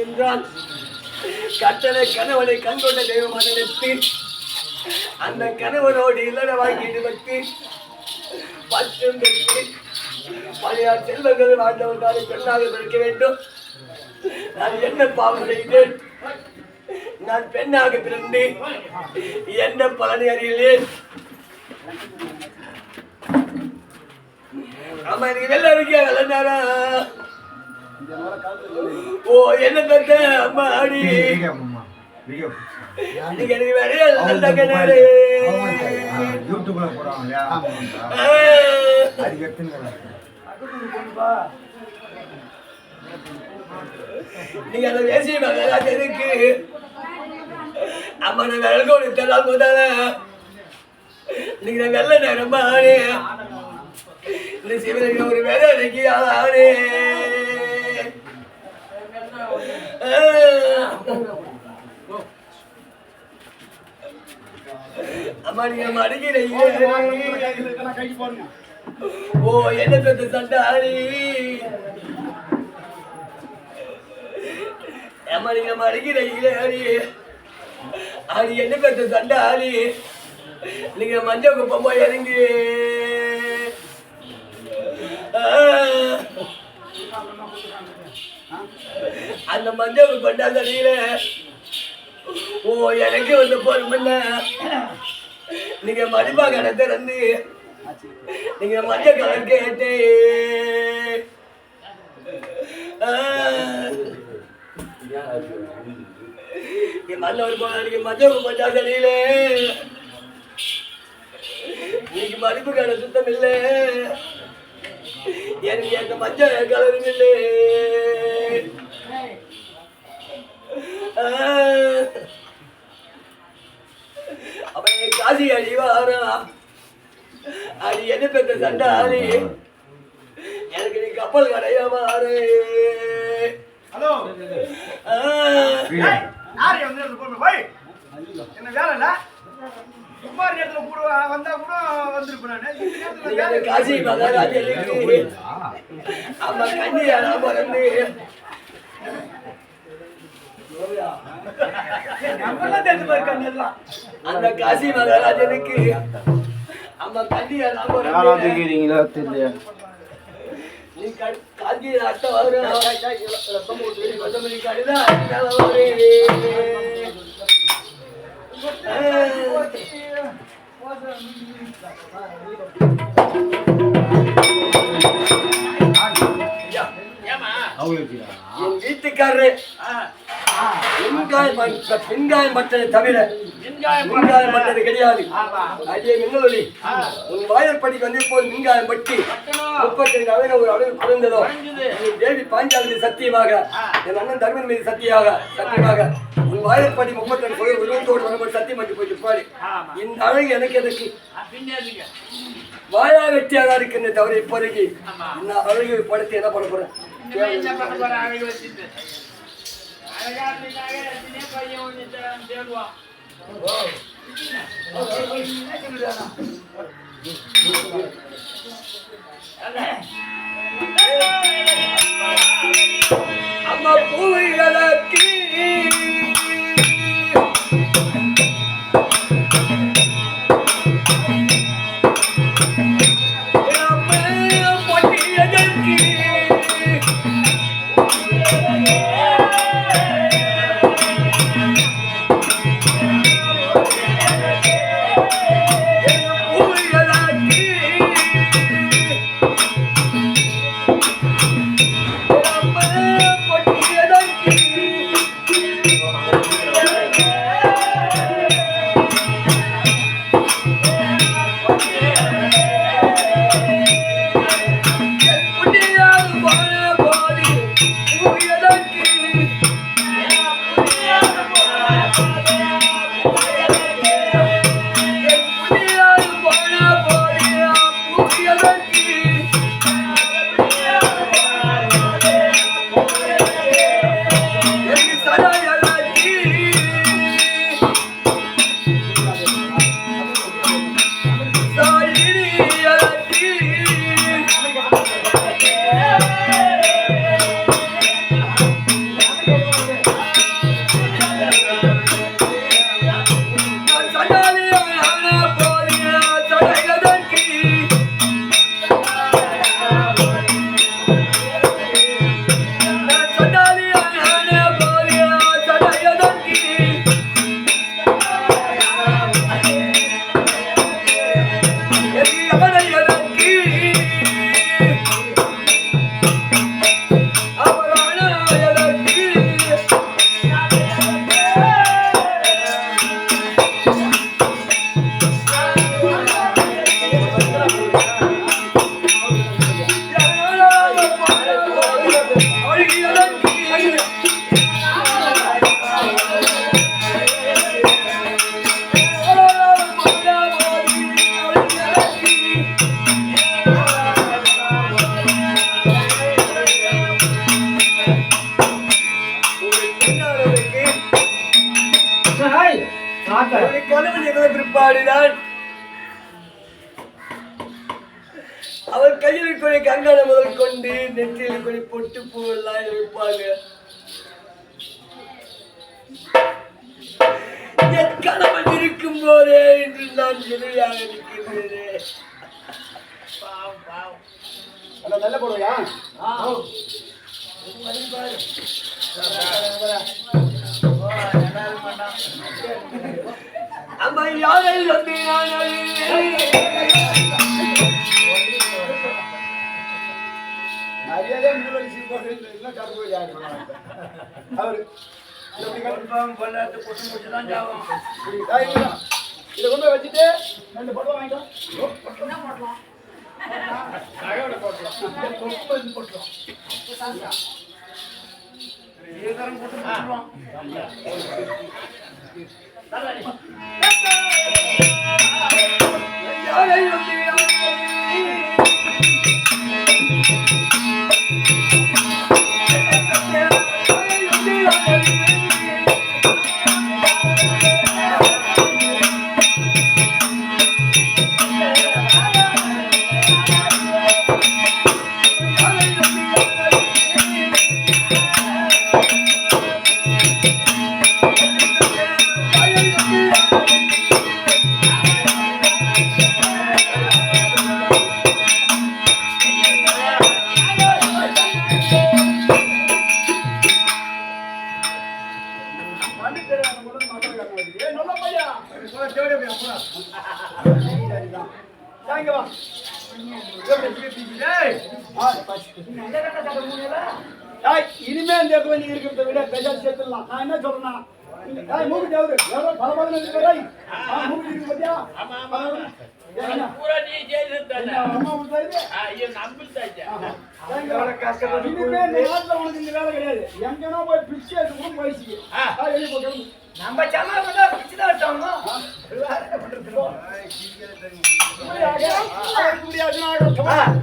என்றால் கட்டளை கணவனை கண்கொண்ட தெய்வமாக நினைத்து அந்த கணவனோடு இல்லற வாங்கிட்டு வைத்து பற்றும் பெற்று பழையார் செல்வங்கள் வாழ்ந்தவர்காலை பெண்ணாக பிறக்க வேண்டும். நான் என்ன பாவம் செய்தேன்? நான் பெண்ணாக பிறந்து என்ன பலனை அறியலேன்? ஆமா, எனக்கு வெள்ள இருக்கியா வெள்ளனாரா? ஓ, என்ன பெற்ற அம்மா அடி எனக்கு வேற யூடியூப்ல போறாங்க. நீங்க அந்த பேசி இருக்கு அம்மா நான் வெள்ளோடு தரால் போதால நீங்க வெள்ள நேரம் ஆனே இந்த சிவனுக்கு ஒரு வேலை இருக்கு ஆனே அம்மா நீங்க மடிக்கிறீங்க. ஓ, என்ன பெற்ற சண்டை ஆடி அம்மா நீங்க மடிக்கிறீங்களே ஆடி ஆடி என்ன பெற்ற சண்டை ஆடி நீங்க மஞ்சள் குப்பமா இறங்கி அந்த மஞ்சள் கொண்டாந்தீங்கள. ஓ, எனக்கு வந்து போறோம்ல நீங்க மடிப்பா கடை திறந்து நீங்க மஞ்சள் கலர் கேட்டு மல்லவர் போன மஞ்சள் கொண்டாந்தீங்கள. இன்னைக்கு மடிப்பு கடை சுத்தம் இல்லை, எனக்கு அந்த மஞ்சள் கலரும் இல்லை. அவன் காசி அடிவாரா அது என்ன பெற்ற சண்டை ஆடி எனக்கு நீ கப்பல் கடையா மாறு. ஹலோ, என்ன வேலை இல்ல? சுமார் நேரத்துல கூட வந்தா கூட வந்திருப்பேன். காசி மகாராஜனுக்கு அம்மா கண்ணியா பிறந்து அந்த காசி மகாராஜனுக்கு அம்மா கண்ணியா தெரியல. நீ காஞ்சி அட்டை வரும் என் வீட்டுக்காரரு பெண்காயம் பட்டதை தவிர மின்காயம் பட்டது கிடையாது. அதே மின்னொலி உன் வாயற்படிக்கு வந்து இப்போது மின்காயம் பட்டி 32 அளவு ஒரு அளவு குறைந்ததோ தேவி பாஞ்சாலி சத்தியமாக என் அண்ணன் தர்மன் மீது சத்தியமாக உன் வாயற்படி 32 உருவத்தோடு வரும்போது சத்தியம் பண்ணி போயிட்டு பாரு. இந்த அழகு எனக்கு எதுக்கு? வாயா வெட்டியாக இருக்குன்னு தவிர இப்போதைக்கு இந்த அழகு படுத்து என்ன பண்ண போறேன்? அம்மா பூவிகளுக்கு அவருடைய கணவன் இறந்த பிற்பாடுதான் அவர் கையில் இருக்கிற கங்கணம் முதல் கொண்டு நெற்றியில் இருக்கிற பொட்டு பூ எல்லாம் வைப்பாங்க. என் கணவன் இருக்கும் போதே இன்று நான் எதிரியாக இருக்கின்றேன். நல்ல போடுவையா? அம்மா யாரை வந்து நிறைய அவரு பொண்ணாட்டு பொட்டு முடிச்சுதான் ஜாபம். இதை கொண்டு போய் வச்சுட்டு 2 பொட்டலம் வாங்கிட்டோம். யாரை வந்து இனிமே இந்த இடத்துல நீ இருக்கிறத விட பெஜார் சேர்த்துடலாம். நான் என்ன சொல்றேன்னா மூக்கு தேவை பல பல மூக்கு இருக்கு பத்தியா? இனிமே இந்த நாட்டுல உனக்கு இந்த வேலை கிடையாது. எங்கன்னா போய் பிச்சை எடுத்து வயசுக்கு வெளியே போட்டு நம்ம சமாளம் பிச்சுதான் வச்சோம்.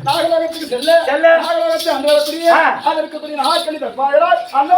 நாகலோகத்துக்கு செல்ல நாகலோகத்தை அந்த அதற்குரிய நாட்களில் அந்த